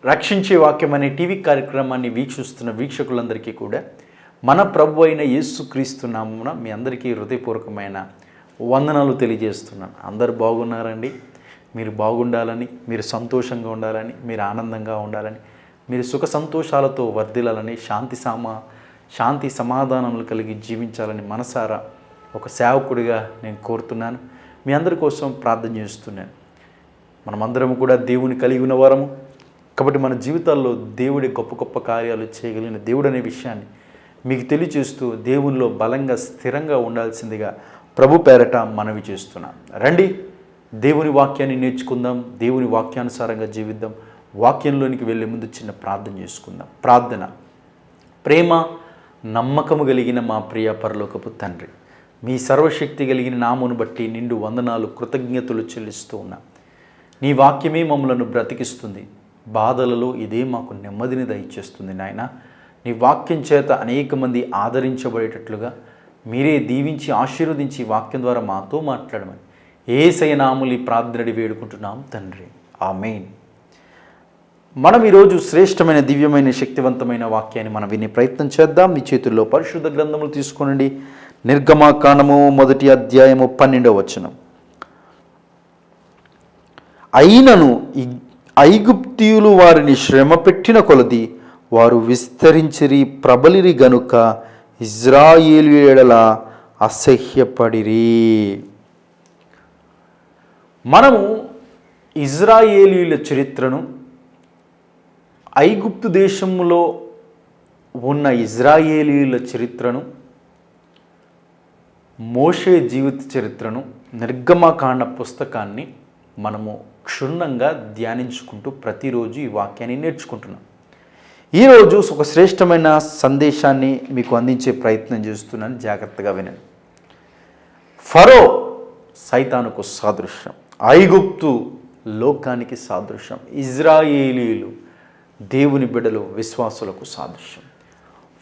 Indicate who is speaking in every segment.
Speaker 1: రక్షించే వాక్యం అనే టీవీ కార్యక్రమాన్ని వీక్షిస్తున్న వీక్షకులందరికీ కూడా మన ప్రభు అయిన యేసుక్రీస్తు నామమున మీ అందరికీ హృదయపూర్వకమైన వందనాలు తెలియజేస్తున్నాను. అందరు బాగున్నారండి? మీరు బాగుండాలని, మీరు సంతోషంగా ఉండాలని, మీరు ఆనందంగా ఉండాలని, మీరు సుఖ సంతోషాలతో వర్ధిల్లాలని, శాంతి సమాధానములు కలిగి జీవించాలని మనసారా ఒక సేవకుడిగా నేను కోరుతున్నాను. మీ అందరి కోసం ప్రార్థన చేస్తున్నాను. మనమందరం కూడా దేవుని కలిగి ఉన్నవారము కాబట్టి మన జీవితాల్లో దేవుడి గొప్ప గొప్ప కార్యాలు చేయగలిగిన దేవుడు అనే విషయాన్ని మీకు తెలియచేస్తూ దేవునిలో బలంగా స్థిరంగా ఉండాల్సిందిగా ప్రభు పేరట మనవి చేస్తున్నాను. రండి, దేవుని వాక్యాన్ని నేర్చుకుందాం, దేవుని వాక్యానుసారంగా జీవిద్దాం. వాక్యంలోనికి వెళ్ళే ముందు చిన్న ప్రార్థన చేసుకుందాం. ప్రార్థన. ప్రేమ నమ్మకము కలిగిన మా ప్రియ పరలోకపు తండ్రి, మీ సర్వశక్తి కలిగిన నామమును బట్టి నిండు వందనాలు కృతజ్ఞతలు చెల్లిస్తూ ఉన్నా. నీ వాక్యమే మమ్మలను బ్రతికిస్తుంది. బాధలలో ఇదే మాకు నెమ్మదిని దయచేస్తుంది. నాయన, నీ వాక్యం చేత అనేక మంది ఆదరించబడేటట్లుగా మీరే దీవించి ఆశీర్వదించి వాక్యం ద్వారా మాతో మాట్లాడమని యేసయ్య నామములో ఈ ప్రార్థనడి వేడుకుంటున్నాం తండ్రి, ఆమేన్. మనం ఈరోజు శ్రేష్టమైన దివ్యమైన శక్తివంతమైన వాక్యాన్ని మనం వినే ప్రయత్నం చేద్దాం. మీ చేతుల్లో పరిశుద్ధ గ్రంథములు తీసుకోనండి. నిర్గమకాండము 1వ అధ్యాయము 12వ వచనం. అయినను ఐగుప్తీయులు వారిని శ్రమ పెట్టిన కొలది వారు విస్తరించిరి, ప్రబలిరి గనుక ఇజ్రాయేలు ఎడల అసహ్యపడిరి. మనము ఇజ్రాయేలీల చరిత్రను, ఐగుప్తు దేశంలో ఉన్న ఇజ్రాయేలీల చరిత్రను, మోషే జీవిత చరిత్రను, నిర్గమకాండ పుస్తకాన్ని మనము క్షుణ్ణంగా ధ్యానించుకుంటూ ప్రతిరోజు ఈ వాక్యాన్ని నేర్చుకుంటున్నాం. ఈరోజు ఒక శ్రేష్టమైన సందేశాన్ని మీకు అందించే ప్రయత్నం చేస్తున్నాను. జాగ్రత్తగా వినండి. ఫరో సైతానుకు సాదృశ్యం, ఐగుప్తు లోకానికి సాదృశ్యం, ఇజ్రాయేలీలు దేవుని బిడ్డలు విశ్వాసులకు సాదృశ్యం.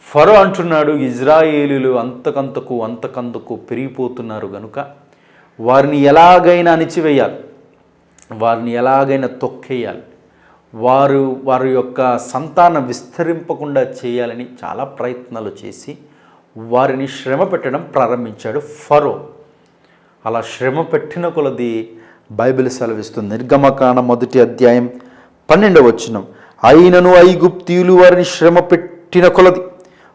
Speaker 1: ఫరో అంటున్నాడు, ఇజ్రాయేలీలు అంతకంతకు పెరిగిపోతున్నారు గనుక వారిని ఎలాగైనా అణిచివేయాలి, వారిని ఎలాగైనా తొక్కేయాలి, వారి యొక్క సంతానం విస్తరింపకుండా చేయాలని చాలా ప్రయత్నాలు చేసి వారిని శ్రమ పెట్టడం ప్రారంభించాడు ఫరో. అలా శ్రమ పెట్టిన కొలది బైబిల్ సెలవిస్తుంది. నిర్గమకాండం 1వ అధ్యాయం 12వ వచనం. అయినను ఐగుప్తీయులు వారిని శ్రమ పెట్టిన కొలది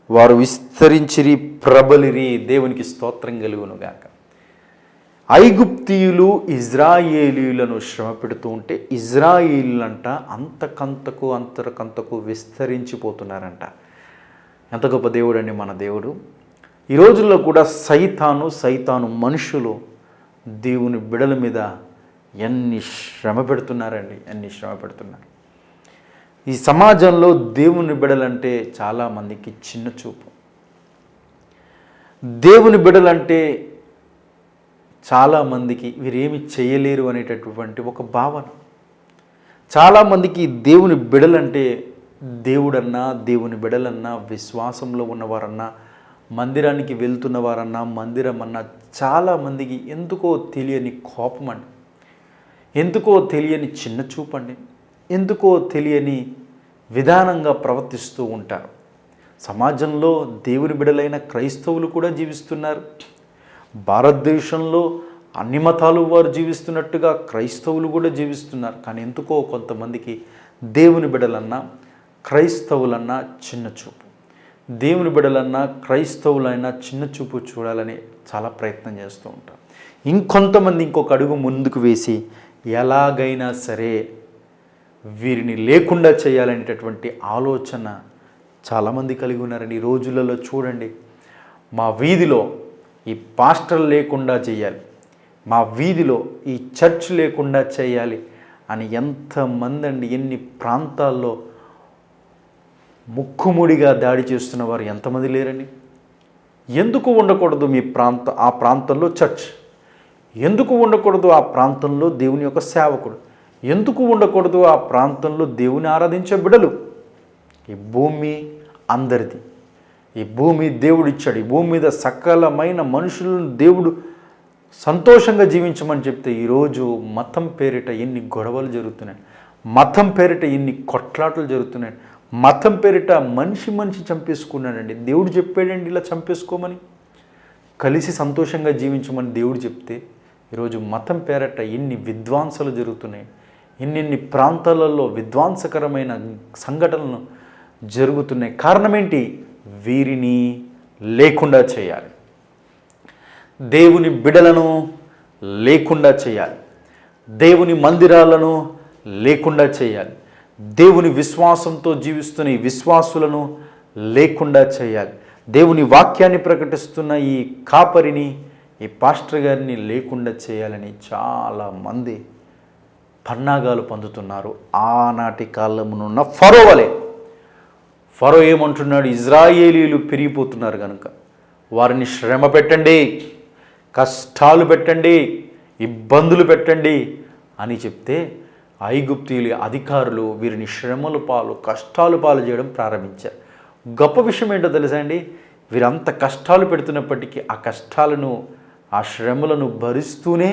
Speaker 1: వారు విస్తరించిరి, ప్రబలిరి. దేవునికి స్తోత్రం కలుగునుగాక. ఐగుప్తీయులు ఇజ్రాయేలీలను శ్రమ పెడుతూ ఉంటే ఇజ్రాయేలీలంట అంతకంతకు విస్తరించిపోతున్నారంట. ఎంత గొప్ప దేవుడు అండి మన దేవుడు. ఈ రోజుల్లో కూడా సైతాను మనుషులు దేవుని బిడల మీద ఎన్ని శ్రమ పెడుతున్నారండి, ఎన్ని శ్రమ పెడుతున్నారు. ఈ సమాజంలో దేవుని బిడలంటే చాలామందికి చిన్న చూపు. దేవుని బిడలంటే చాలామందికి వీరేమి చేయలేరు అనేటటువంటి ఒక భావన. చాలామందికి దేవుని బిడలంటే దేవుడన్నా, దేవుని బిడలన్నా, విశ్వాసంలో ఉన్నవారన్నా, మందిరానికి వెళ్తున్న వారన్నా, మందిరం అన్నా చాలామందికి ఎందుకో తెలియని కోపం అండి, ఎందుకో తెలియని చిన్న చూపు అండి, ఎందుకో తెలియని విధానంగా ప్రవర్తిస్తూ ఉంటారు. సమాజంలో దేవుని బిడలైన క్రైస్తవులు కూడా జీవిస్తున్నారు. భారతదేశంలో అన్ని మతాలు వారు జీవిస్తున్నట్టుగా క్రైస్తవులు కూడా జీవిస్తున్నారు. కానీ ఎందుకో కొంతమందికి దేవుని బిడలన్నా, క్రైస్తవులన్నా చిన్న చూపు, దేవుని బిడలన్నా, క్రైస్తవులైనా చిన్న చూపు చూడాలని చాలా ప్రయత్నం చేస్తూ ఉంటారు. ఇంకొంతమంది ఇంకొక అడుగు ముందుకు వేసి ఎలాగైనా సరే వీరిని లేకుండా చేయాలనేటటువంటి ఆలోచన చాలామంది కలిగి ఉన్నారండి. ఈ రోజులలో చూడండి, మా వీధిలో ఈ పాస్టర్ లేకుండా చేయాలి, మా వీధిలో ఈ చర్చ్ లేకుండా చేయాలి అని ఎంతమంది అండి, ఎన్ని ప్రాంతాల్లో ముక్కుముడిగా దాడి చేస్తున్న వారు ఎంతమంది లేరండి. ఎందుకు ఉండకూడదు ఆ ప్రాంతంలో చర్చ్? ఎందుకు ఉండకూడదు ఆ ప్రాంతంలో దేవుని యొక్క సేవకుడు? ఎందుకు ఉండకూడదు ఆ ప్రాంతంలో దేవుని ఆరాధించే బిడలు? ఈ భూమి అందరిది. ఈ భూమి దేవుడు ఇచ్చాడు. ఈ భూమి మీద సకలమైన మనుషులను దేవుడు సంతోషంగా జీవించమని చెప్తే ఈరోజు మతం పేరిట ఎన్ని గొడవలు జరుగుతున్నాయి. మతం పేరిట ఇన్ని కొట్లాటలు జరుగుతున్నాయి. మతం పేరిట మనిషి చంపేసుకున్నాడండి. దేవుడు చెప్పాడండి ఇలా చంపేసుకోమని, కలిసి సంతోషంగా జీవించమని దేవుడు చెప్తే ఈరోజు మతం పేరట ఎన్ని విధ్వంసాలు జరుగుతున్నాయి. ఇన్ని ప్రాంతాలలో విధ్వంసకరమైన సంఘటనలు జరుగుతున్నాయి. కారణం ఏంటి? వీరిని లేకుండా చేయాలి, దేవుని బిడలను లేకుండా చేయాలి, దేవుని మందిరాలను లేకుండా చేయాలి, దేవుని విశ్వాసంతో జీవిస్తున్న ఈ విశ్వాసులను లేకుండా చేయాలి, దేవుని వాక్యాన్ని ప్రకటిస్తున్న ఈ కాపరిని, ఈ పాస్టర్ గారిని లేకుండా చేయాలని చాలామంది పన్నాగాలు పొందుతున్నారు. ఆనాటి కాలమునున్న ఫరో వలె. ఫరో ఏమంటున్నాడు? ఇజ్రాయేలీలు పెరిగిపోతున్నారు కనుక వారిని శ్రమ పెట్టండి, కష్టాలు పెట్టండి, ఇబ్బందులు పెట్టండి అని చెప్తే ఐగుప్తీయుల అధికారులు వీరిని శ్రమల పాలు, కష్టాలు పాలు చేయడం ప్రారంభించారు. గొప్ప విషయం ఏంటో తెలుసా అండి? వీరంత కష్టాలు పెడుతున్నప్పటికీ ఆ కష్టాలను, ఆ శ్రమలను భరిస్తూనే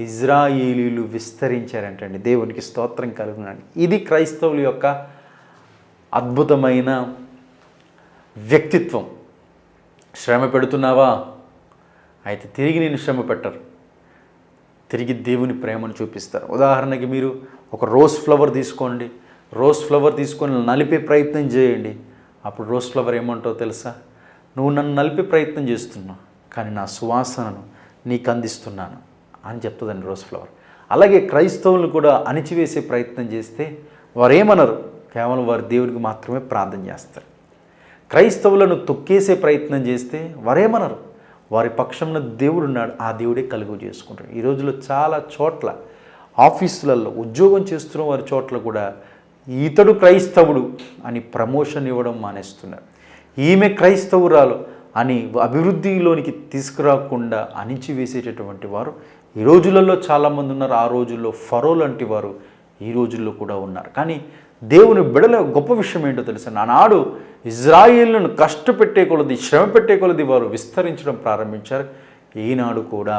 Speaker 1: ఇజ్రాయేలీలు విస్తరించారంటండి. దేవునికి స్తోత్రం కలుగునండి. ఇది క్రైస్తవుల యొక్క అద్భుతమైన వ్యక్తిత్వం. శ్రమ పెడుతున్నావా? అయితే తిరిగి నేను శ్రమ పెట్టరు, తిరిగి దేవుని ప్రేమను చూపిస్తారు. ఉదాహరణకి మీరు ఒక రోజ్ ఫ్లవర్ తీసుకోండి, రోజ్ ఫ్లవర్ తీసుకొని నలిపే ప్రయత్నం చేయండి. అప్పుడు రోజ్ ఫ్లవర్ ఏమంటావు తెలుసా? నువ్వు నన్ను నలిపే ప్రయత్నం చేస్తున్నావు, కానీ నా సువాసనను నీకు అందిస్తున్నాను అని చెప్తుందండి రోజ్ ఫ్లవర్. అలాగే క్రైస్తవులు కూడా అణిచివేసే ప్రయత్నం చేస్తే వారు ఏమనరు, కేవలం వారు దేవుడికి మాత్రమే ప్రార్థన చేస్తారు. క్రైస్తవులను తొక్కేసే ప్రయత్నం చేస్తే వారేమనరు, వారి పక్షంలో దేవుడు ఉన్నాడు, ఆ దేవుడే కలుగు చేసుకుంటాడు. ఈ రోజుల్లో చాలా చోట్ల ఆఫీసులలో ఉద్యోగం చేస్తున్న వారి చోట్ల కూడా ఇతడు క్రైస్తవుడు అని ప్రమోషన్ ఇవ్వడం మానేస్తున్నారు. ఈమె క్రైస్తవురాలు అని అభివృద్ధిలోనికి తీసుకురాకుండా అణిచివేసేటటువంటి వారు ఈ రోజులలో చాలామంది ఉన్నారు. ఆ రోజుల్లో ఫరో లాంటి వారు ఈ రోజుల్లో కూడా ఉన్నారు. కానీ దేవుని బిడల గొప్ప విషయం ఏంటో తెలుసా? నానాడు ఇజ్రాయేలును కష్టపెట్టే కొలది, శ్రమ పెట్టే కొలది వారు విస్తరించడం ప్రారంభించారు. ఈనాడు కూడా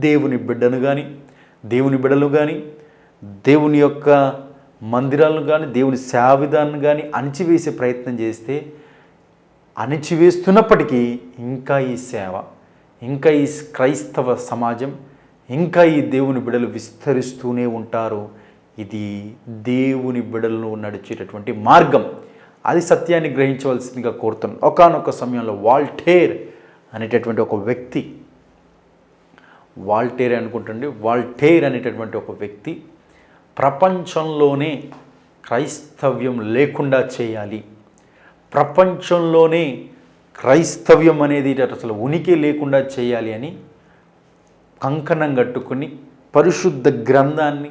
Speaker 1: దేవుని బిడ్డను కానీ, దేవుని బిడలు కానీ, దేవుని యొక్క మందిరాలను కానీ, దేవుని సేవా విధానాన్ని కానీ అణిచివేసే ప్రయత్నం చేస్తే, అణిచివేస్తున్నప్పటికీ ఇంకా ఈ సేవ, ఇంకా ఈ క్రైస్తవ సమాజం, ఇంకా ఈ దేవుని బిడలు విస్తరిస్తూనే ఉంటారు. ఇది దేవుని బిడలను నడిచేటటువంటి మార్గం. అది సత్యాన్ని గ్రహించవలసిందిగా కోరుతున్నాను. ఒకానొక సమయంలో వాల్టేర్ అనేటటువంటి ఒక వ్యక్తి, వాల్టేర్ అనేటటువంటి ఒక వ్యక్తి ప్రపంచంలోనే క్రైస్తవ్యం లేకుండా చేయాలి, ప్రపంచంలోనే క్రైస్తవ్యం అనేది అసలు ఉనికి లేకుండా చేయాలి అని కంకణం కట్టుకుని పరిశుద్ధ గ్రంథాన్ని,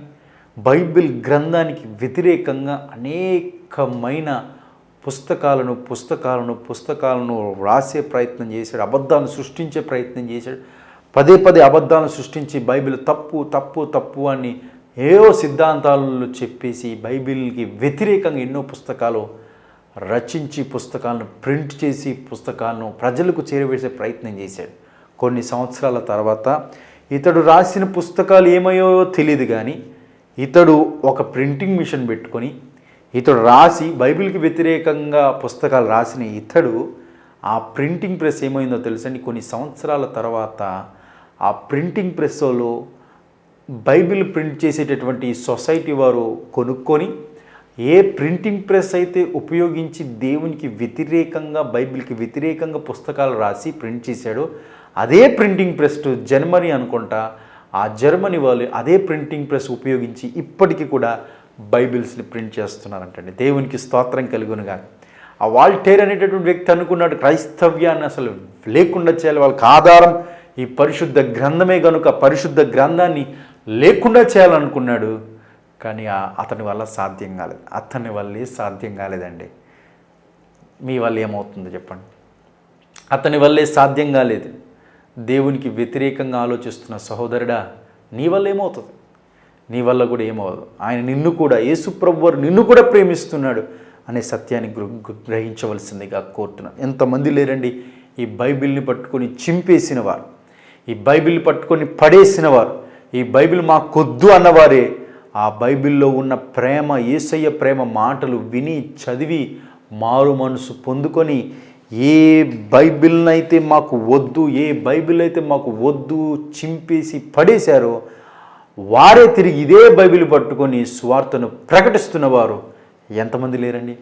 Speaker 1: బైబిల్ గ్రంథానికి వ్యతిరేకంగా అనేకమైన పుస్తకాలను రాసే ప్రయత్నం చేశాడు. అబద్ధాలను సృష్టించే ప్రయత్నం చేశాడు. పదే అబద్ధాలను సృష్టించి బైబిల్ తప్పు అని ఏవో సిద్ధాంతాలను చెప్పేసి బైబిల్కి వ్యతిరేకంగా ఎన్నో పుస్తకాలు రచించి, పుస్తకాలను ప్రింట్ చేసి, పుస్తకాలను ప్రజలకు చేరవేసే ప్రయత్నం చేశాడు. కొన్ని సంవత్సరాల తర్వాత ఇతడు రాసిన పుస్తకాలు ఏమయ్యో తెలియదు, కానీ ఇతడు ఒక ప్రింటింగ్ మిషన్ పెట్టుకొని ఇతడు రాసి బైబిల్కి వ్యతిరేకంగా పుస్తకాలు రాసిన ఇతడు ఆ ప్రింటింగ్ ప్రెస్ ఏమైందో తెలుసండి? కొన్ని సంవత్సరాల తర్వాత ఆ ప్రింటింగ్ ప్రెస్లో బైబిల్ ప్రింట్ చేసేటటువంటి సొసైటీ వారు కొనుక్కొని, ఏ ప్రింటింగ్ ప్రెస్ అయితే ఉపయోగించి దేవునికి వ్యతిరేకంగా, బైబిల్కి వ్యతిరేకంగా పుస్తకాలు రాసి ప్రింట్ చేశాడో అదే ప్రింటింగ్ ప్రెస్ జర్మనీ అనుకుంటా, ఆ జర్మనీ వాళ్ళు అదే ప్రింటింగ్ ప్రెస్ ఉపయోగించి ఇప్పటికీ కూడా బైబిల్స్ని ప్రింట్ చేస్తున్నారంటండి. దేవునికి స్తోత్రం కలుగునుగా. ఆ వాల్టేర్ అనేటటువంటి వ్యక్తి అనుకున్నాడు క్రైస్తవ్యాన్ని అసలు లేకుండా చేయాలి, వాళ్ళకి ఆధారం ఈ పరిశుద్ధ గ్రంథమే కనుక పరిశుద్ధ గ్రంథాన్ని లేకుండా చేయాలనుకున్నాడు. కానీ అతని వల్ల సాధ్యం కాలేదు. అతని వల్లే సాధ్యం కాలేదండి. మీ వల్ల ఏమవుతుందో చెప్పండి? అతని వల్లే సాధ్యం కాలేదు. దేవునికి వ్యతిరేకంగా ఆలోచిస్తున్న సహోదరుడా, నీ వల్ల ఏమవుతుంది? నీ వల్ల కూడా ఏమవుదు. ఆయన నిన్ను కూడా, యేసుప్రభు వారు నిన్ను కూడా ప్రేమిస్తున్నాడు అనే సత్యాన్ని గ్రహించవలసిందిగా కోరుతున్నాను. ఎంతమంది లేరండి ఈ బైబిల్ని పట్టుకొని చింపేసిన వారు, ఈ బైబిల్ పట్టుకొని పడేసిన వారు, ఈ బైబిల్ మాకొద్దు అన్నవారే ఆ బైబిల్లో ఉన్న ప్రేమ, యేసయ్య ప్రేమ మాటలు విని చదివి మారు మనసు పొందుకొని ఏ బైబిల్నైతే మాకు వద్దు, ఏ బైబిల్ అయితే మాకు వద్దు చింపేసి పడేశారో వారే తిరిగి ఇదే బైబిల్ పట్టుకొని సువార్తను ప్రకటిస్తున్నవారు ఎంతమంది లేరండి?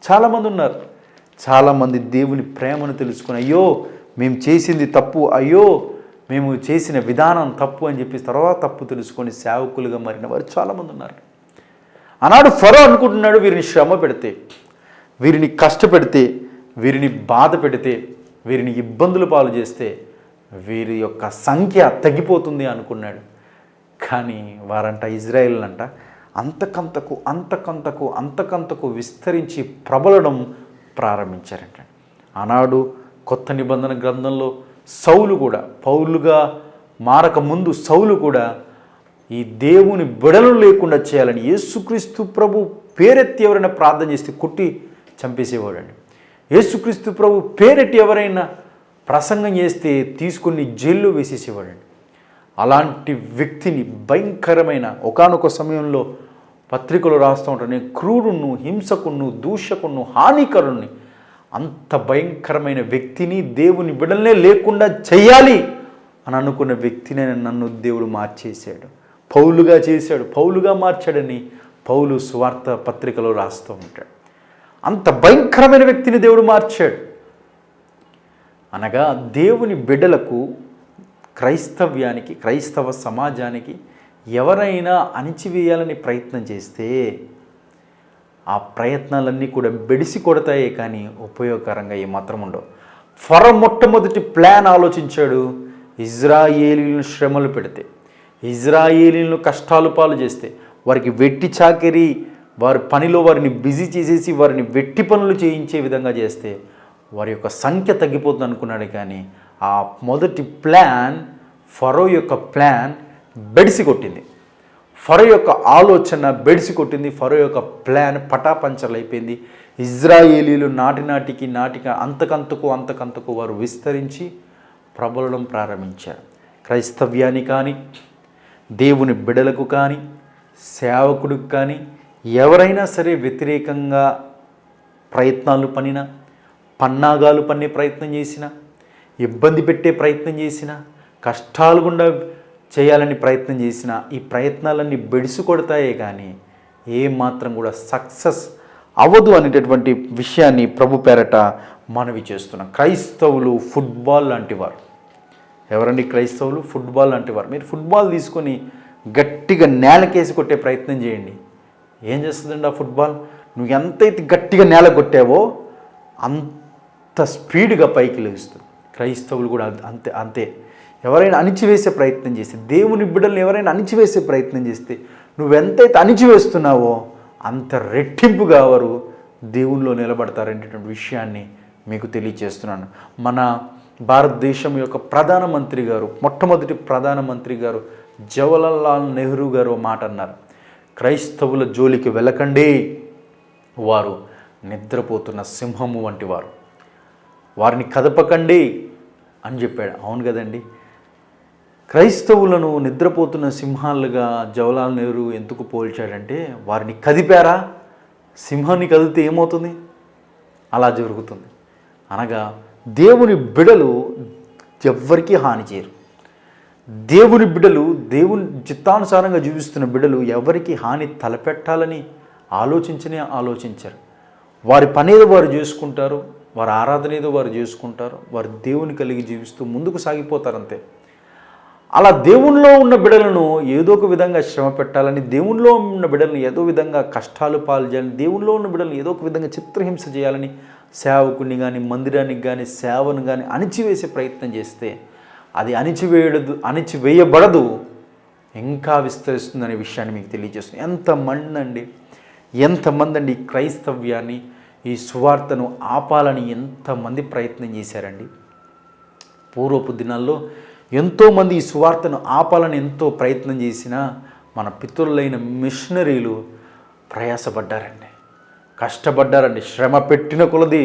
Speaker 1: చాలామంది ఉన్నారు. చాలామంది దేవుని ప్రేమను తెలుసుకుని అయ్యో మేము చేసింది తప్పు, అయ్యో మేము చేసిన విధానం తప్పు అని చెప్పి తర్వాత తప్పు తెలుసుకొని సేవకులుగా మారిన వారు చాలామంది ఉన్నారు. ఆనాడు ఫరో అనుకుంటున్నాడు, వీరిని శ్రమ పెడితే, వీరిని కష్టపెడితే, వీరిని బాధ పెడితే, వీరిని ఇబ్బందులు పాలు చేస్తే వీరి యొక్క సంఖ్య తగ్గిపోతుంది అనుకున్నాడు. కానీ వారంట, ఇజ్రాయేల్ అంతకంతకు విస్తరించి ప్రబలడం ప్రారంభించారంట. ఆనాడు కొత్త నిబంధన గ్రంథంలో సౌలు కూడా, పౌలుగా మారక ముందు సౌలు కూడా ఈ దేవుని బిడలు లేకుండా చేయాలని యేసుక్రీస్తు ప్రభు పేరెత్తి ఎవరైనా ప్రార్థన చేస్తే కొట్టి చంపేసేవాడండి. యేసుక్రీస్తు ప్రభు పేరెట్టి ఎవరైనా ప్రసంగం చేస్తే తీసుకుని జైల్లో వేసేసేవాడండి. అలాంటి వ్యక్తిని భయంకరమైన ఒకానొక సమయంలో పత్రికలు రాస్తూ ఉంటాను, క్రూరును, హింసకును, దూషకును, హానికరుణ్ణి, అంత భయంకరమైన వ్యక్తిని దేవుని బిడ్డలనే లేకుండా చెయ్యాలి అని అనుకున్న వ్యక్తిని నన్ను దేవుడు మార్చేశాడు, పౌలుగా చేశాడు, పౌలుగా మార్చాడని పౌలు సువార్త పత్రికలో రాస్తూ ఉంటాడు. అంత భయంకరమైన వ్యక్తిని దేవుడు మార్చాడు. అనగా దేవుని బిడ్డలకు, క్రైస్తవ్యానికి, క్రైస్తవ సమాజానికి ఎవరైనా అణిచివేయాలని ప్రయత్నం చేస్తే ఆ ప్రయత్నాలన్నీ కూడా బెడిసి కొడతాయే కానీ ఉపయోగకరంగా ఏమాత్రం ఉండవు. ఫరో మొట్టమొదటి ప్లాన్ ఆలోచించాడు. ఇజ్రాయేలీలను శ్రమలు పెడితే, ఇజ్రాయేలీలను కష్టాలు పాలు చేస్తే, వారికి వెట్టి చాకిరి, వారి పనిలో వారిని బిజీ చేసేసి వారిని వెట్టి పనులు చేయించే విధంగా చేస్తే వారి యొక్క సంఖ్య తగ్గిపోతుంది అనుకున్నాడు. కానీ ఆ మొదటి ప్లాన్, ఫరో యొక్క ప్లాన్ బెడిసి కొట్టింది. ఫరో యొక్క ఆలోచన బెడిసి కొట్టింది. ఫరో యొక్క ప్లాన్ పటాపంచర్లు అయిపోయింది. ఇజ్రాయేలీలు నాటికి అంతకంతకు వారు విస్తరించి ప్రబలడం ప్రారంభించారు. క్రైస్తవ్యాన్ని కానీ, దేవుని బిడలకు కానీ, సేవకుడికి కానీ ఎవరైనా సరే వ్యతిరేకంగా ప్రయత్నాలు పన్నినా, పన్నాగాలు పన్నే ప్రయత్నం చేసినా, ఇబ్బంది పెట్టే ప్రయత్నం చేసినా, కష్టాలు గుండా చేయాలని ప్రయత్నం చేసిన ఈ ప్రయత్నాలన్నీ బెడిసి కొడతాయే కానీ ఏమాత్రం కూడా సక్సెస్ అవ్వదు అనేటటువంటి విషయాన్ని ప్రభు పేరట మనవి చేస్తున్నాం. క్రైస్తవులు ఫుట్బాల్ లాంటివారు. ఎవరండి క్రైస్తవులు? ఫుట్బాల్ లాంటివారు. మీరు ఫుట్బాల్ తీసుకొని గట్టిగా నేలకేసి కొట్టే ప్రయత్నం చేయండి. ఏం చేస్తుందండి ఆ ఫుట్బాల్? నువ్వు ఎంతైతే గట్టిగా నేల కొట్టావో అంత స్పీడ్గా పైకి లేస్తుంది. క్రైస్తవులు కూడా అంతే. ఎవరైనా అణిచివేసే ప్రయత్నం చేస్తే, దేవుని బిడ్డలను ఎవరైనా అణిచివేసే ప్రయత్నం చేస్తే, నువ్వెంతైతే అణిచివేస్తున్నావో అంత రెట్టింపుగా వారు దేవునిలో నిలబడతారనేటువంటి విషయాన్ని మీకు తెలియజేస్తున్నాను. మన భారతదేశం యొక్క ప్రధానమంత్రి గారు, మొట్టమొదటి ప్రధానమంత్రి గారు జవహర్లాల్ నెహ్రూ గారు మాట అన్నారు, క్రైస్తవుల జోలికి వెళ్ళకండి, వారు నిద్రపోతున్న సింహము వంటి వారు, వారిని కదపకండి అని చెప్పాడు. అవును కదండి. క్రైస్తవులను నిద్రపోతున్న సింహాలుగా జవహర్లాల్ నెహ్రూ ఎందుకు పోల్చాడంటే, వారిని కదిపారా, సింహాన్ని కదిలితే ఏమవుతుంది? అలా జరుగుతుంది. అనగా దేవుని బిడలు ఎవ్వరికీ హాని చేయరు. దేవుని బిడలు, దేవుని చిత్తానుసారంగా జీవిస్తున్న బిడలు ఎవరికి హాని తలపెట్టాలని ఆలోచించరు. వారి పనేదో వారు చేసుకుంటారు, వారి ఆరాధన ఏదో వారు చేసుకుంటారు, వారు దేవుని కలిగి జీవిస్తూ ముందుకు సాగిపోతారు అంతే. అలా దేవునిలో ఉన్న బిడలను ఏదో ఒక విధంగా శ్రమ పెట్టాలని, దేవునిలో ఉన్న బిడలను ఏదో విధంగా కష్టాలు పాలు చేయాలని, దేవునిలో ఉన్న బిడలను ఏదో ఒక విధంగా చిత్రహింస చేయాలని సేవకుని కానీ, మందిరానికి కానీ, సేవను కానీ అణిచివేసే ప్రయత్నం చేస్తే అది అణిచివేయబడదు, ఇంకా విస్తరిస్తుందనే విషయాన్ని మీకు తెలియజేస్తుంది. ఎంతమంది అండి క్రైస్తవ్యాన్ని, ఈ సువార్తను ఆపాలని ఎంతమంది ప్రయత్నం చేశారండి. పూర్వపు దినాల్లో ఎంతోమంది ఈ సువార్తను ఆపాలని ఎంతో ప్రయత్నం చేసినా మన పితరులైన మిషనరీలు ప్రయాసపడ్డారండి, కష్టపడ్డారండి, శ్రమ పెట్టిన కొలది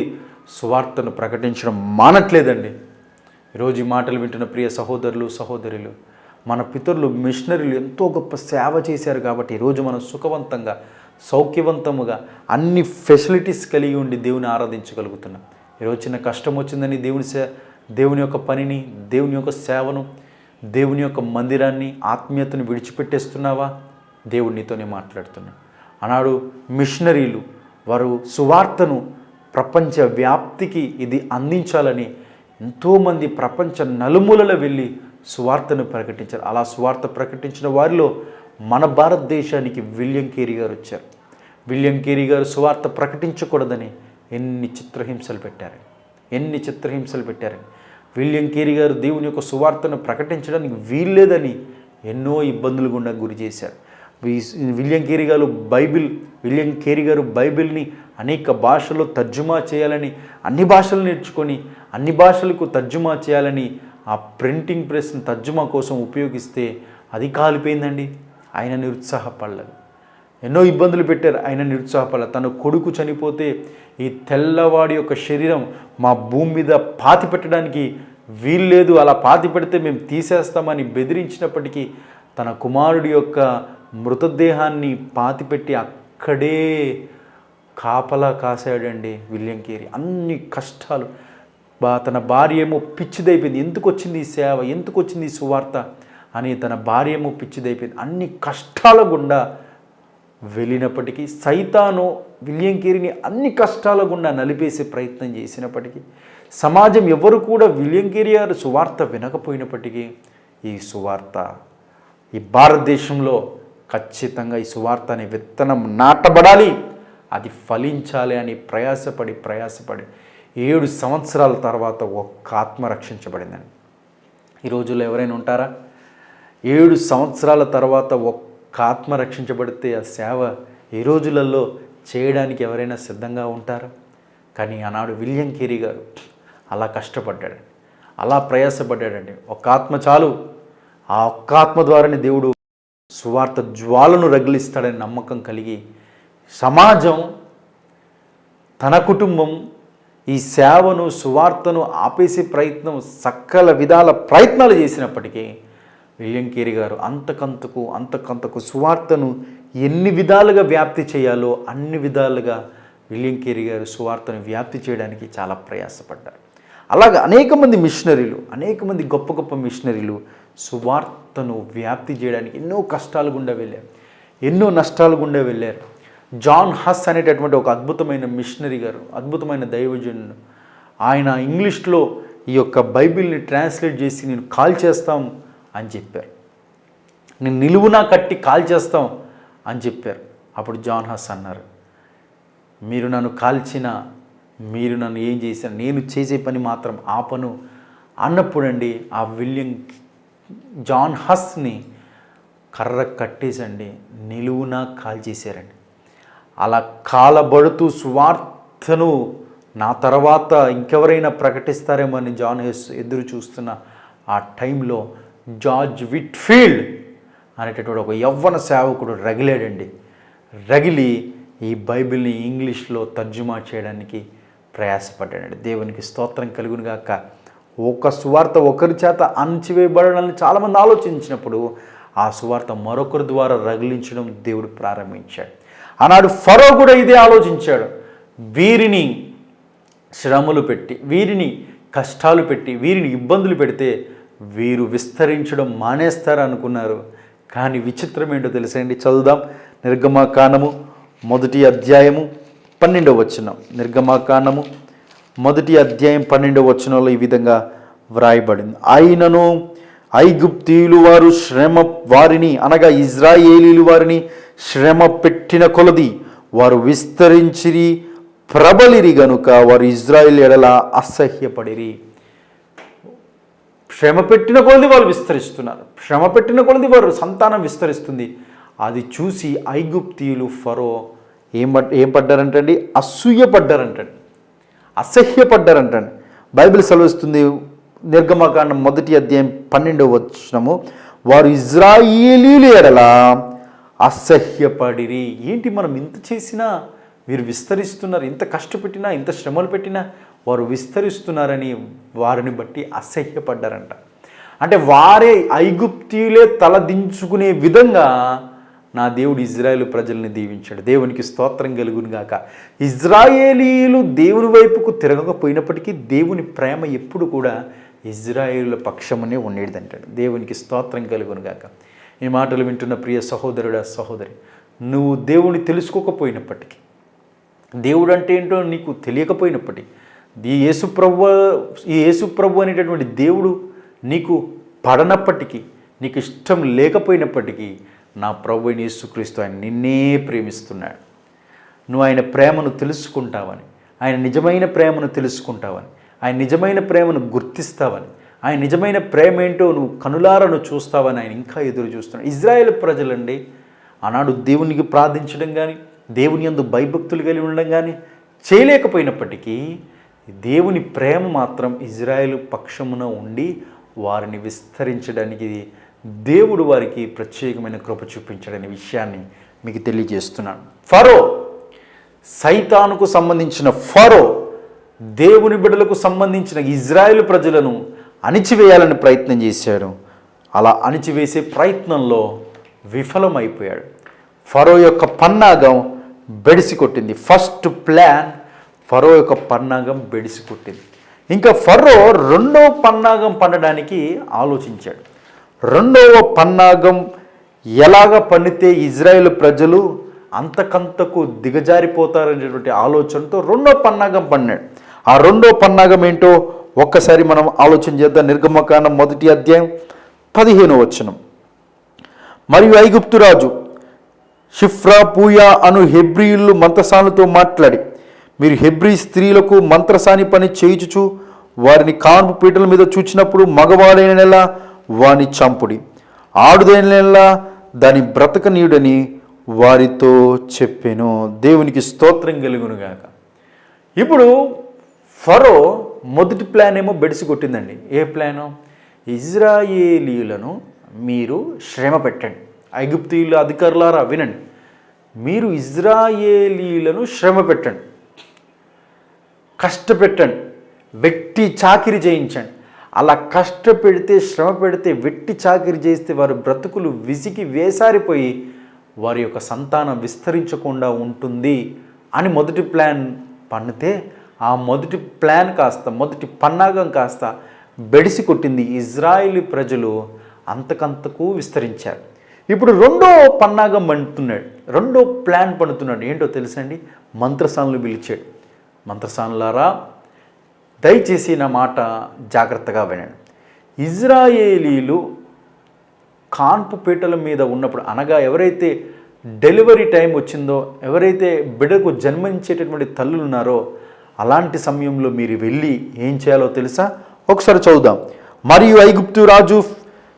Speaker 1: సువార్తను ప్రకటించడం మానట్లేదండి. ఈరోజు ఈ మాటలు వింటున్న ప్రియ సహోదరులు, సహోదరులు, మన పితరులు మిషనరీలు ఎంతో గొప్ప సేవ చేశారు కాబట్టి ఈరోజు మనం సుఖవంతంగా సౌఖ్యవంతముగా అన్ని ఫెసిలిటీస్ కలిగి ఉండి దేవుని ఆరాధించగలుగుతున్నాం. ఈరోజు చిన్న కష్టం వచ్చిందని దేవుని యొక్క పనిని, దేవుని యొక్క సేవను, దేవుని యొక్క మందిరాన్ని, ఆత్మీయతను విడిచిపెట్టేస్తున్నావా? దేవుడు నీతోనే మాట్లాడుతున్నాడు. ఆనాడు మిషనరీలు వారు సువార్తను ప్రపంచ వ్యాప్తికి ఇది అందించాలని ఎంతోమంది ప్రపంచ నలుమూలలో వెళ్ళి సువార్తను ప్రకటించారు. అలా సువార్త ప్రకటించిన వారిలో మన భారతదేశానికి విలియం కేరీ గారు వచ్చారు. విలియం కేరీ గారు సువార్త ప్రకటించకూడదని ఎన్ని చిత్రహింసలు పెట్టారని విలియం కేరీ గారు దేవుని యొక్క సువార్తను ప్రకటించడానికి వీల్లేదని ఎన్నో ఇబ్బందులు గుండా గురి చేశారు. విలియం కేరీ గారు బైబిల్ని అనేక భాషల్లో తర్జుమా చేయాలని, అన్ని భాషలు నేర్చుకొని అన్ని భాషలకు తర్జుమా చేయాలని ఆ ప్రింటింగ్ ప్రెస్ని తర్జుమా కోసం ఉపయోగిస్తే అది కాలిపోయిందండి. ఆయన నిరుత్సాహపడలేదు. ఎన్నో ఇబ్బందులు పెట్టారు, ఆయన నిరుత్సాహపడలేదు. తన కొడుకు చనిపోతే ఈ తెల్లవాడి యొక్క శరీరం మా భూమి మీద పాతి పెట్టడానికి వీల్లేదు, అలా పాతి పెడితే మేము తీసేస్తామని బెదిరించినప్పటికీ తన కుమారుడి యొక్క మృతదేహాన్ని పాతిపెట్టి అక్కడే కాపలా కాసాడండి విలియం కేరీ. అన్ని కష్టాలు. తన భార్య ఏమో పిచ్చిదైపోయింది, ఎందుకు వచ్చింది ఈ సేవ, ఎందుకు వచ్చింది ఈ సువార్త అని తన భార్య ఏమో పిచ్చిదైపోయింది. అన్ని కష్టాల గుండా వెళ్ళినప్పటికీ సైతాను విలియం కేరీని అన్ని కష్టాల గుండా నలిపేసే ప్రయత్నం చేసినప్పటికీ, సమాజం ఎవరు కూడా విలియం కేరీ గారు సువార్త వినకపోయినప్పటికీ ఈ సువార్త ఈ భారతదేశంలో ఖచ్చితంగా ఈ సువార్త అనే విత్తనం నాటబడాలి, అది ఫలించాలి అని ప్రయాసపడి 7 సంవత్సరాల తర్వాత ఒక్క ఆత్మ రక్షించబడిందండి. ఈ రోజుల్లో ఎవరైనా ఉంటారా? 7 సంవత్సరాల తర్వాత ఒక్క ఆత్మ రక్షించబడితే ఆ సేవ ఈ రోజులలో చేయడానికి ఎవరైనా సిద్ధంగా ఉంటారా? కానీ ఆనాడు విలియం కేరీ గారు అలా కష్టపడ్డాడండి, అలా ప్రయాసపడ్డాడండి. ఒక్క ఆత్మ చాలు, ఆ ఒక్క ఆత్మ ద్వారానే దేవుడు సువార్త జ్వాలను రగిలిస్తాడని నమ్మకం కలిగి సమాజం, తన కుటుంబం ఈ సేవను సువార్తను ఆపేసే ప్రయత్నం సకల విధాల ప్రయత్నాలు చేసినప్పటికీ విలియం కేరీ గారు అంతకంతకు సువార్తను ఎన్ని విధాలుగా వ్యాప్తి చేయాలో అన్ని విధాలుగా విలియం కేరీ గారు సువార్తను వ్యాప్తి చేయడానికి చాలా ప్రయాసపడ్డారు. అలాగే అనేక మంది గొప్ప మిషనరీలు సువార్తను వ్యాప్తి చేయడానికి ఎన్నో కష్టాలు గుండా వెళ్ళారు, ఎన్నో నష్టాలు గుండా వెళ్ళారు. జాన్ హస్ అనేటటువంటి ఒక అద్భుతమైన మిషనరీ గారు, అద్భుతమైన దైవజనుడు, ఆయన ఇంగ్లీష్లో ఈ యొక్క బైబిల్ని ట్రాన్స్లేట్ చేసి నేను కాల్ చేస్తాం అని చెప్పారు. నేను నిలువునా కట్టి కాల్ చేస్తాం అని చెప్పారు. అప్పుడు జాన్ హస్ అన్నారు, మీరు నన్ను కాల్చినా, మీరు నన్ను ఏం చేశారు, నేను చేసే పని మాత్రం ఆపను అన్నప్పుడండి ఆ జాన్ హస్ని కర్ర కట్టేసండి నిలువునా కాల్చేశారండి. అలా కాలబడుతూ సువార్తను నా తర్వాత ఇంకెవరైనా ప్రకటిస్తారేమో అని జాన్ హస్ ఎదురు చూస్తున్న ఆ టైంలో జార్జ్ విట్ఫీల్డ్ అనేటటువంటి ఒక యవ్వన సేవకుడు రగిలి ఈ బైబిల్ని ఇంగ్లీష్లో తర్జుమా చేయడానికి ప్రయాసపడ్డాడండి. దేవునికి స్తోత్రం కలుగును గాక. ఒక సువార్త ఒకరి చేత అణచివేయబడాలని చాలామంది ఆలోచించినప్పుడు ఆ సువార్త మరొకరి ద్వారా రగిలించడం దేవుడు ప్రారంభించాడు. ఆనాడు ఫరో కూడా ఇదే ఆలోచించాడు. వీరిని శ్రమలు పెట్టి, వీరిని కష్టాలు పెట్టి, వీరిని ఇబ్బందులు పెడితే వీరు విస్తరించడం మానేస్తారు అనుకున్నారు. కానీ విచిత్రం ఏంటో తెలుసండి, చదువుదాం. నిర్గమాకాండము 1వ అధ్యాయము 12వ వచనం. నిర్గమాకాండము 1వ అధ్యాయం 12వ వచనంలో ఈ విధంగా వ్రాయబడింది. అయినను ఐగుప్తీయులు వారిని అనగా ఇజ్రాయేలీలు వారిని శ్రమ పెట్టిన కొలది వారు విస్తరించిరి, ప్రబలిరి గనుక వారు ఇజ్రాయేల్ ఎడల అసహ్యపడిరి. శ్రమ పెట్టిన కొలది వాళ్ళు విస్తరిస్తున్నారు, శ్రమ పెట్టిన కొలది వారు సంతానం విస్తరిస్తుంది. అది చూసి ఐగుప్తీయులు ఫరో ఏం పడ్డారంటండి? అసహ్యపడ్డారంటండి. బైబిల్ సెలవిస్తుంది, నిర్గమకాండం 1వ అధ్యాయం 12వ వచనము, వారు ఇజ్రాయేలీయుల ఎడల అసహ్యపడిరి. ఏంటి మనం ఇంత చేసినా వీరు విస్తరిస్తున్నారు, ఇంత కష్టపెట్టినా, ఇంత శ్రమలు పెట్టినా వారు విస్తరిస్తున్నారని వారిని బట్టి అసహ్యపడ్డారంట. అంటే వారే ఐగుప్తీయులే తలదించుకునే విధంగా నా దేవుడు ఇజ్రాయేలు ప్రజల్ని దీవించాడు. దేవునికి స్తోత్రం కలుగును గాక. ఇజ్రాయేలీలు దేవుని వైపుకు తిరగకపోయినప్పటికీ దేవుని ప్రేమ ఎప్పుడు కూడా ఇజ్రాయేలుల పక్షమునే ఉండేదంటాడు. దేవునికి స్తోత్రం కలుగును గాక. ఈ మాటలు వింటున్న ప్రియ సహోదరుడా సహోదరి, నువ్వు దేవుని తెలుసుకోకపోయినప్పటికీ, దేవుడు అంటే ఏంటో నీకు తెలియకపోయినప్పటికీ, ఈ యేసుప్రభు అనేటటువంటి దేవుడు నీకు పడనప్పటికీ, నీకు ఇష్టం లేకపోయినప్పటికీ, నా ప్రభు అయిన యేసుక్రీస్తు ఆయన నిన్నే ప్రేమిస్తున్నాడు. నువ్వు ఆయన ప్రేమను తెలుసుకుంటావని, ఆయన నిజమైన ప్రేమను తెలుసుకుంటావని, ఆయన నిజమైన ప్రేమను గుర్తిస్తావని, ఆయన నిజమైన ప్రేమ ఏంటో నువ్వు కనులారను చూస్తావని ఆయన ఇంకా ఎదురు చూస్తున్నాడు. ఇజ్రాయేల్ ప్రజలండి ఆనాడు దేవునికి ప్రార్థించడం కానీ, దేవుని యందు భయభక్తులు కలిగి ఉండడం కానీ చేయలేకపోయినప్పటికీ, దేవుని ప్రేమ మాత్రం ఇజ్రాయేలు పక్షమున ఉండి వారిని విస్తరించడానికి దేవుడు వారికి ప్రత్యేకమైన కృప చూపించాడనే విషయాన్ని మీకు తెలియజేస్తున్నాను. ఫరో, సైతానుకు సంబంధించిన ఫరో దేవుని బిడ్డలకు సంబంధించిన ఇజ్రాయేలు ప్రజలను అణిచివేయాలని ప్రయత్నం చేశాడు. అలా అణిచివేసే ప్రయత్నంలో విఫలమైపోయాడు. ఫరో యొక్క పన్నాగం బెడిసి కొట్టింది. ఫస్ట్ ప్లాన్ ఫరో యొక్క పన్నాగం బెడిసి కొట్టింది. ఇంకా ఫరో రెండవ పన్నాగం పన్నడానికి ఆలోచించాడు. రెండవ పన్నాగం ఎలాగ పన్నితే ఇజ్రాయేల్ ప్రజలు అంతకంతకు దిగజారిపోతారనేటువంటి ఆలోచనతో రెండో పన్నాగం పన్నాడు. ఆ రెండో పన్నాగం ఏంటో ఒక్కసారి మనం ఆలోచన చేద్దాం. నిర్గమకాండం 1వ అధ్యాయం 15వ వచనం. మరియు ఐగుప్తు రాజు షిఫ్రా పూయా అను హెబ్రీయులు మంత్రసానులతో మాట్లాడి, మీరు హెబ్రీ స్త్రీలకు మంత్రసాని పని చేయుచుచు వారిని కాన్పు పీటల మీద చూచినప్పుడు మగవాడైన నెల వాని చంపుడి, ఆడుదైన నెల దాని బ్రతకనీయుడని వారితో చెప్పెను. దేవునికి స్తోత్రం కలుగునుగాక. ఇప్పుడు ఫరో మొదటి ప్లాన్ ఏమో బెడిసి కొట్టిందండి. ఏ ప్లాను? ఇజ్రాయేలీయులను మీరు శ్రమ పెట్టండి. ఐగుప్తీయుల అధికారులారా వినండి, మీరు ఇజ్రాయేలీయులను శ్రమ పెట్టండి, కష్టపెట్టండి, వెట్టి చాకిరి చేయించండి. అలా కష్టపెడితే, శ్రమ పెడితే, వెట్టి చాకిరి చేస్తే వారి బ్రతుకులు విసిగి వేసారిపోయి వారి యొక్క సంతానం విస్తరించకుండా ఉంటుంది అని మొదటి ప్లాన్ పన్నితే, ఆ మొదటి ప్లాన్ కాస్త, మొదటి పన్నాగం కాస్త బెడిసి కొట్టింది. ఇజ్రాయేలీ ప్రజలు అంతకంతకు విస్తరించారు. ఇప్పుడు రెండో పన్నాగం పండుతున్నాడు, రెండో ప్లాన్ పండుతున్నాడు. ఏంటో తెలుసండి? మంత్రసానులు పిలిచాడు. మంత్రసానులారా, దయచేసి నా మాట జాగ్రత్తగా వినండి. ఇజ్రాయేలీలు కాన్పు పీటల మీద ఉన్నప్పుడు, అనగా ఎవరైతే డెలివరీ టైం వచ్చిందో, ఎవరైతే బిడ్డకు జన్మించేటటువంటి తల్లులు ఉన్నారో, అలాంటి సమయంలో మీరు వెళ్ళి ఏం చేయాలో తెలుసా? ఒకసారి చదువుదాం. మరియు ఐగుప్తు రాజు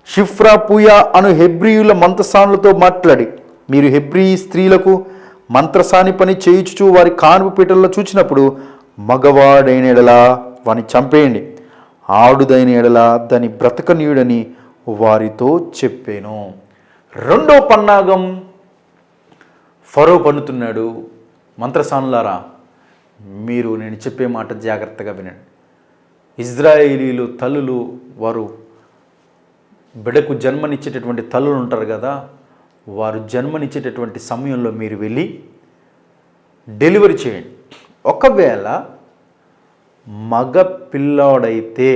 Speaker 1: షిఫ్రా పూయా అను హెబ్రీయుల మంత్రసానులతో మాట్లాడి, మీరు హెబ్రీ స్త్రీలకు మంత్రసాని పని చేయుచు వారి కాన్పు పీటల్లో చూచినప్పుడు మగవాడైన ఎడలా వాని చంపేయండి, ఆడుదైన ఎడలా దాని బ్రతకనీయుడని వారితో చెప్పాను. రెండో పన్నాగం ఫరో పన్నుతున్నాడు. మంత్రసానులారా, మీరు నేను చెప్పే మాట జాగ్రత్తగా వినండి. ఇజ్రాయేలీలు తల్లులు, వారు బిడకు జన్మనిచ్చేటటువంటి తల్లులు ఉంటారు కదా, వారు జన్మనిచ్చేటటువంటి సమయంలో మీరు వెళ్ళి డెలివరీ చేయండి. ఒకవేళ మగ పిల్లాడైతే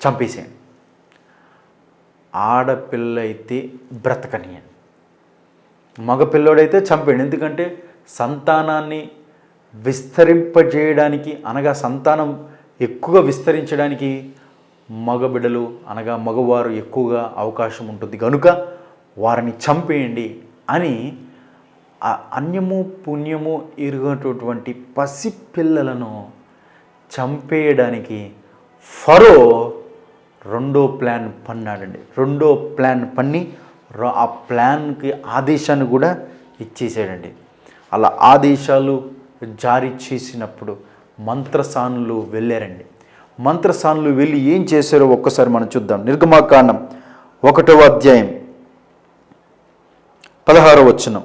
Speaker 1: చంపేసేయండి, ఆడపిల్ల అయితే బ్రతకనియండి. మగ పిల్లోడైతే చంపేయండి. ఎందుకంటే సంతానాన్ని విస్తరింపజేయడానికి, అనగా సంతానం ఎక్కువగా విస్తరించడానికి మగబిడ్డలు, అనగా మగవారు ఎక్కువగా అవకాశం ఉంటుంది కనుక వారిని చంపేయండి అని అన్యము పుణ్యము ఎరుగేటటువంటి పసిపిల్లలను చంపేయడానికి ఫరో రెండో ప్లాన్ పన్నాడండి. రెండో ప్లాన్ పన్ని ఆ ప్లాన్కి ఆదేశాన్ని కూడా ఇచ్చేసాడండి. అలా ఆదేశాలు జారీ చేసినప్పుడు మంత్రసానులు వెళ్ళారండి. మంత్రసానులు వెళ్ళి ఏం చేశారో ఒక్కసారి మనం చూద్దాం. నిర్గమకాండం 1వ అధ్యాయం 16వ వచనం,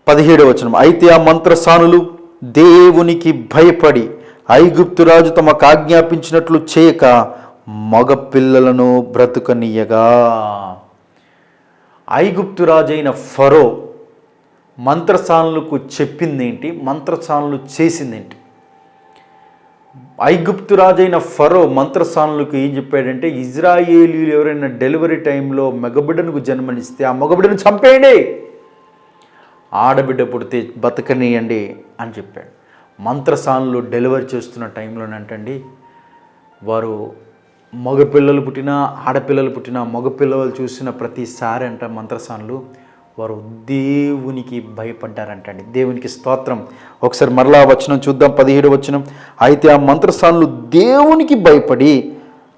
Speaker 1: 17వ వచనం. అయితే ఆ మంత్రసానులు దేవునికి భయపడి ఐగుప్తు రాజు తమకు ఆజ్ఞాపించినట్లు చేయక మగ పిల్లలను బ్రతుకనీయగా. ఐగుప్తు రాజైన ఫరో మంత్రసానులకు చెప్పిందేంటి, మంత్రసానులు చేసిందేంటి? ఐగుప్తు రాజైన ఫరో మంత్రసానులకు ఏం చెప్పాడంటే, ఇజ్రాయేలీలు ఎవరైనా డెలివరీ టైంలో మగబిడ్డకు జన్మనిస్తే ఆ మగబిడ్డను చంపేయండి, ఆడబిడ్డ పుడితే బతకనీయండి అని చెప్పాడు. మంత్రసానులు డెలివరీ చేస్తున్న టైంలోనంటండి, వారు మగపిల్లలు పుట్టినా ఆడపిల్లలు పుట్టినా మగపిల్లలు చూసిన ప్రతిసారి అంట మంత్రసానులు వారు దేవునికి భయపడ్డారంటండి. దేవునికి స్తోత్రం. ఒకసారి మరలా వచనం చూద్దాం, 17వ వచనం. అయితే ఆ మంత్రసానులు దేవునికి భయపడి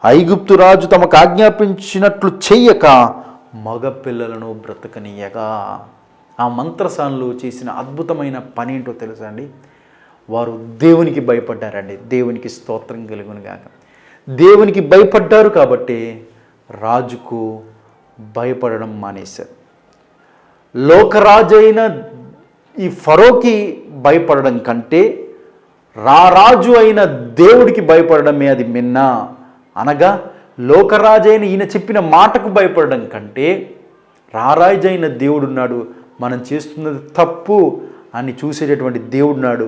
Speaker 1: ఐగుప్తు రాజు తమకు ఆజ్ఞాపించినట్లు చెయ్యక మగపిల్లలను బ్రతకనీయగా. ఆ మంత్రసానులు చేసిన అద్భుతమైన పని ఏంటో తెలుసా అండి? వారు దేవునికి భయపడ్డారండి. దేవునికి స్తోత్రం కలుగునుగాక. దేవునికి భయపడ్డారు కాబట్టి రాజుకు భయపడడం మానేశారు. లోకరాజైన ఈ ఫరోకి భయపడడం కంటే రాజు అయిన దేవుడికి భయపడడమే అది మిన్న. అనగా లోకరాజైన ఈయన చెప్పిన మాటకు భయపడడం కంటే రారాజైన దేవుడున్నాడు, మనం చేస్తున్నది తప్పు అని చూసేటటువంటి దేవుడున్నాడు,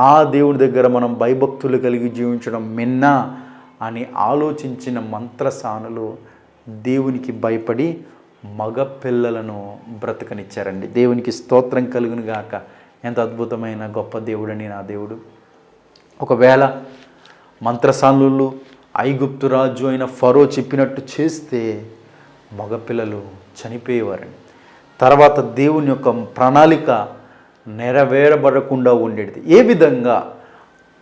Speaker 1: ఆ దేవుడి దగ్గర మనం భయభక్తులు కలిగి జీవించడం మిన్న అని ఆలోచించిన మంత్రసానులు దేవునికి భయపడి మగ పిల్లలను బ్రతకనిచ్చారండి. దేవునికి స్తోత్రం కలుగును గాక. ఎంత అద్భుతమైన గొప్ప దేవుడని నా దేవుడు. ఒకవేళ మంత్రసానులు ఐగుప్తు రాజు అయిన ఫరో చెప్పినట్టు చేస్తే మగపిల్లలు చనిపోయేవారండి. తర్వాత దేవుని యొక్క ప్రణాళిక నెరవేరబడకుండా ఉండేది. ఏ విధంగా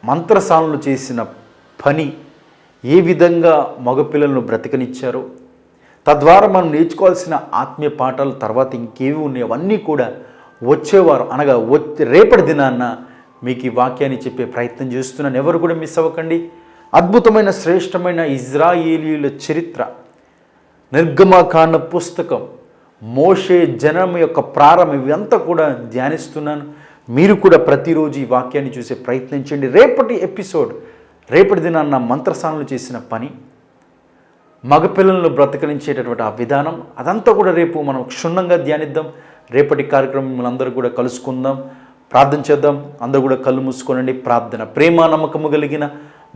Speaker 1: మంత్రసానులు చేసిన పని ఏ విధంగా మగపిల్లలను బ్రతకనిచ్చారో, తద్వారా మనం నేర్చుకోవాల్సిన ఆత్మీయ పాఠాలు తర్వాత ఇంకేవి ఉన్నాయి, అవన్నీ కూడా వచ్చేవారు అనగా రేపటి దినాన్న మీకు ఈ వాక్యాన్ని చెప్పే ప్రయత్నం చేస్తున్నాను. ఎవరు కూడా మిస్ అవ్వకండి. అద్భుతమైన శ్రేష్టమైన ఇజ్రాయేలీయుల చరిత్ర, నిర్గమకాండ పుస్తకం, మోషే జనం యొక్క ప్రారంభం, ఇవంతా కూడా ధ్యానిస్తున్నాను. మీరు కూడా ప్రతిరోజు ఈ వాక్యాన్ని చూసే ప్రయత్నించండి. రేపటి ఎపిసోడ్, రేపటి దినాన్న మంత్రసానులు చేసిన పని, మగపిల్లలను బ్రతకలించేటటువంటి ఆ విధానం, అదంతా కూడా రేపు మనం క్షుణ్ణంగా ధ్యానిద్దాం. రేపటి కార్యక్రమం అందరూ కూడా కలుసుకుందాం, ప్రార్థన చేద్దాం. అందరూ కూడా కళ్ళు మూసుకోనండి. ప్రార్థన. ప్రేమ నమ్మకము కలిగిన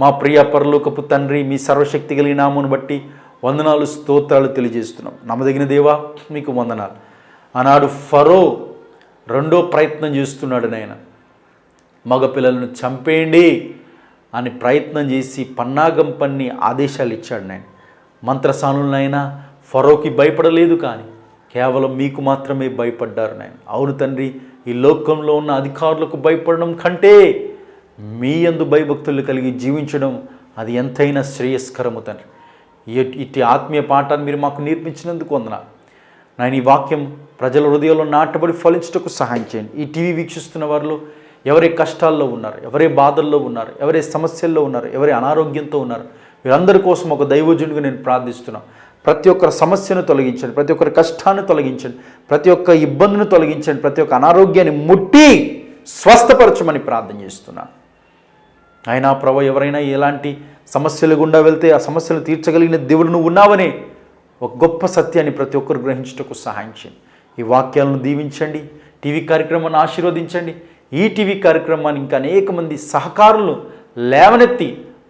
Speaker 1: మా ప్రియ పరలోకపు తండ్రి, మీ సర్వశక్తి కలిగిన నామమును బట్టి వందనాలు స్తోత్రాలు తెలియజేస్తున్నాం. నమ్మదగిన దేవా మీకు వందనాలు. ఆనాడు ఫరో రెండో ప్రయత్నం చేస్తున్నాడు నాయన, మగపిల్లలను చంపేయండి అని ప్రయత్నం చేసి పన్నాగం పన్ని ఆదేశాలు ఇచ్చాడు నాయన. మంత్రసానులనైనా ఫరోకి భయపడలేదు, కానీ కేవలం మీకు మాత్రమే భయపడ్డారు నాయన. అవును తండ్రి, ఈ లోకంలో ఉన్న అధికారులకు భయపడడం కంటే మీ యందు భయభక్తులు కలిగి జీవించడం అది ఎంతైనా శ్రేయస్కరము తండ్రి. ఇట్టి ఆత్మీయ పాఠాన్ని మీరు మాకు నేర్పించినందుకు వందనాలు నాయన. ఈ వాక్యం ప్రజల హృదయంలో నాటబడి ఫలించుటకు సహాయం చేయండి. ఈ టీవీ వీక్షిస్తున్న వారిలో ఎవరే కష్టాల్లో ఉన్నారు, ఎవరే బాధల్లో ఉన్నారు, ఎవరే సమస్యల్లో ఉన్నారు, ఎవరే అనారోగ్యంతో ఉన్నారు, వీరందరి కోసం ఒక దైవజనుడిగా నేను ప్రార్థిస్తున్నాను. ప్రతి ఒక్కరి సమస్యను తొలగించండి, ప్రతి ఒక్కరి కష్టాన్ని తొలగించండి, ప్రతి ఒక్క ఇబ్బందిని తొలగించండి, ప్రతి ఒక్క అనారోగ్యాన్ని ముట్టి స్వస్థపరచమని ప్రార్థన చేస్తున్నాను. అయినా ప్రభు, ఎవరైనా ఎలాంటి సమస్యలు గుండా వెళ్తే ఆ సమస్యలు తీర్చగలిగిన దేవుడు నువ్వు ఉన్నావనే ఒక గొప్ప సత్యాన్ని ప్రతి ఒక్కరు గ్రహించుటకు సహాయం చేయండి. ఈ వాక్యాలను దీవించండి. టీవీ కార్యక్రమాన్ని ఆశీర్వదించండి. ఈ టీవీ కార్యక్రమాన్ని ఇంకా అనేక మంది సహకారులు లేవనెత్తి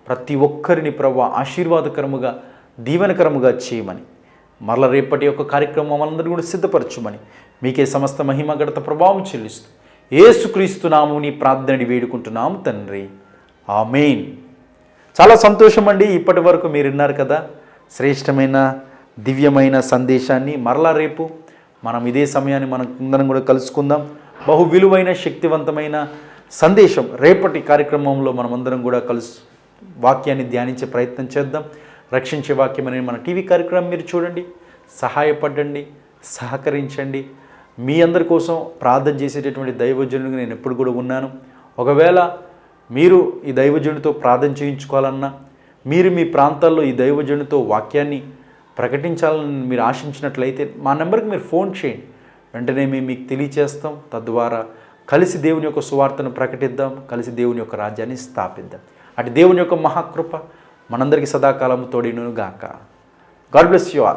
Speaker 1: ప్రతి ఒక్కరిని ప్రభు ఆశీర్వాదకరముగా దీవెనకరముగా చేయమని, మరల రేపటి యొక్క కార్యక్రమం అందరూ కూడా సిద్ధపరచుమని మీకే సమస్త మహిమ గడత ప్రభావం చెల్లిస్తూ యేసుక్రీస్తు నామముని ప్రార్థనని వేడుకుంటున్నాము తండ్రి. ఆమేన్. చాలా సంతోషం అండి. ఇప్పటి వరకు మీరు విన్నారు కదా శ్రేష్టమైన దివ్యమైన సందేశాన్ని. మరలా రేపు మనం ఇదే సమయాన్ని మనం అందరం కూడా కలుసుకుందాం. బహు విలువైన శక్తివంతమైన సందేశం రేపటి కార్యక్రమంలో మనమందరం కూడా వాక్యాన్ని ధ్యానించే ప్రయత్నం చేద్దాం. రక్షించే వాక్యం అనే మన టీవీ కార్యక్రమం మీరు చూడండి, సహాయపడండి, సహకరించండి. మీ అందరి కోసం ప్రార్థన చేసేటటువంటి దైవజనుడిగా నేను ఎప్పుడు కూడా ఉన్నాను. ఒకవేళ మీరు ఈ దైవజనుడితో ప్రార్థన చేయించుకోవాలన్నా, మీరు మీ ప్రాంతాల్లో ఈ దైవజనుడితో వాక్యాన్ని ప్రకటించాలని మీరు ఆశించినట్లయితే మా నెంబర్కి మీరు ఫోన్ చేయండి. వెంటనే మేము మీకు తెలియచేస్తాం. తద్వారా కలిసి దేవుని యొక్క సువార్తను ప్రకటిద్దాం, కలిసి దేవుని యొక్క రాజ్యాన్ని స్థాపిద్దాం. అటు దేవుని యొక్క మహాకృప మనందరికీ సదాకాలము తోడిను గాక. God bless you all.